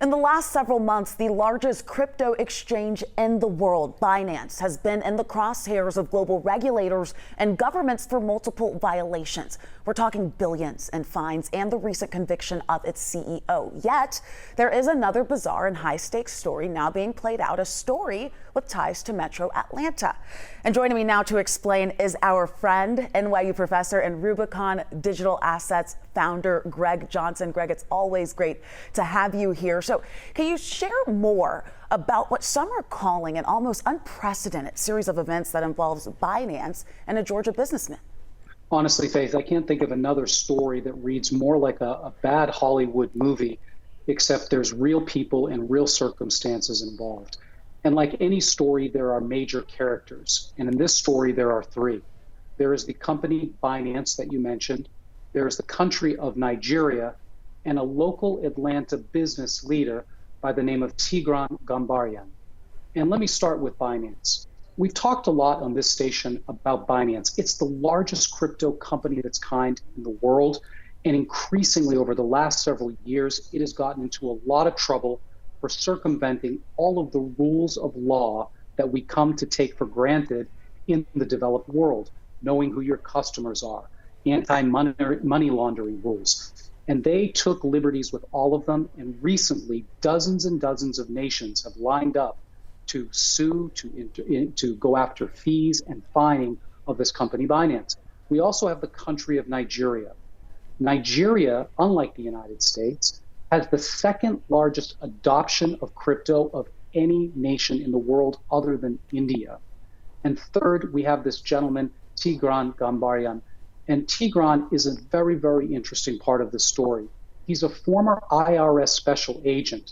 In the last several months, the largest crypto exchange in the world, Binance, has been in the crosshairs of global regulators and governments for multiple violations. We're talking billions in fines and the recent conviction of its CEO. Yet, there is another bizarre and high-stakes story now being played out, a story with ties to Metro Atlanta. And joining me now to explain is our friend, NYU professor and Rubicon Digital Assets founder, Greg Johnson. Greg, it's always great to have you here. So can you share more about what some are calling an almost unprecedented series of events that involves Binance and a Georgia businessman? Honestly, Faith, I can't think of another story that reads more like a bad Hollywood movie, except there's real people and real circumstances involved. And like any story, there are major characters. And in this story, there are three. There is the company Binance that you mentioned. There is the country of Nigeria, and a local Atlanta business leader by the name of Tigran Gambaryan. And let me start with Binance. We've talked a lot on this station about Binance. It's the largest crypto company of its kind in the world. And increasingly over the last several years, it has gotten into a lot of trouble for circumventing all of the rules of law that we come to take for granted in the developed world, knowing who your customers are, anti-money laundering rules. And they took liberties with all of them. And recently, dozens and dozens of nations have lined up to sue, to go after fees and fining of this company, Binance. We also have the country of Nigeria. Nigeria, unlike the United States, has the second largest adoption of crypto of any nation in the world other than India. And third, we have this gentleman, Tigran Gambaryan. And Tigran is a very, very interesting part of the story. He's a former IRS special agent,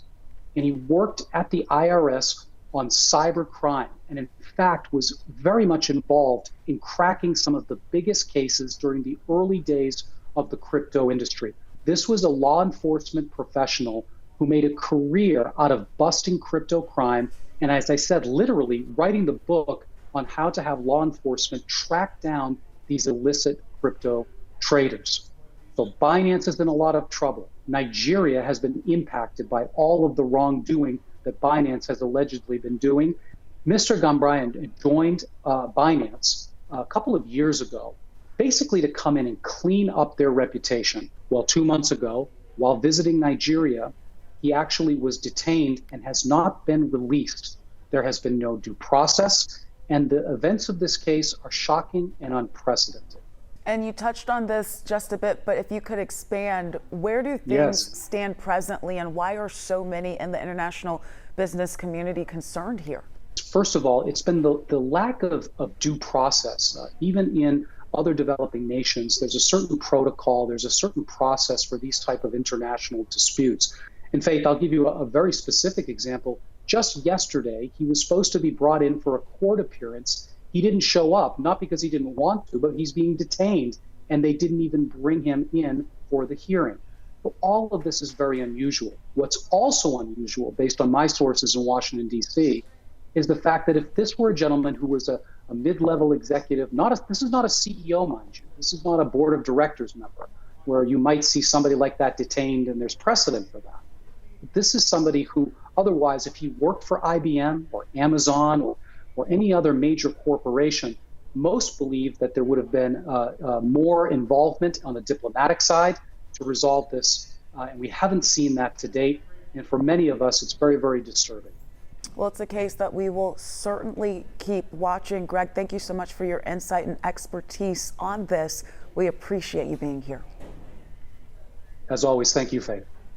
and he worked at the IRS on cyber crime, and in fact was very much involved in cracking some of the biggest cases during the early days of the crypto industry. This was a law enforcement professional who made a career out of busting crypto crime, and as I said, literally writing the book on how to have law enforcement track down these illicit crypto traders. So Binance is in a lot of trouble. Nigeria has been impacted by all of the wrongdoing that Binance has allegedly been doing. Mr. Gambaryan joined Binance a couple of years ago, basically to come in and clean up their reputation. Well, 2 months ago, while visiting Nigeria, he actually was detained and has not been released. There has been no due process, and the events of this case are shocking and unprecedented. And you touched on this just a bit, but if you could expand, where do things stand presently, and why are so many in the international business community concerned here? First of all, it's been the lack of due process. Even in other developing nations, there's a certain protocol, there's a certain process for these type of international disputes. In fact, I'll give you a very specific example. Just yesterday, he was supposed to be brought in for a court appearance. He didn't show up, not because he didn't want to, but he's being detained, and they didn't even bring him in for the hearing. But all of this is very unusual. What's also unusual, based on my sources in Washington, D.C., is the fact that if this were a gentleman who was a mid-level executive, this is not a CEO, mind you. This is not a board of directors member, where you might see somebody like that detained, and there's precedent for that. This is somebody who otherwise, if he worked for IBM or Amazon or any other major corporation, most believe that there would have been more involvement on the diplomatic side to resolve this. And we haven't seen that to date. And for many of us, it's very, very disturbing. Well, it's a case that we will certainly keep watching. Greg, thank you so much for your insight and expertise on this. We appreciate you being here. As always, thank you, Faith.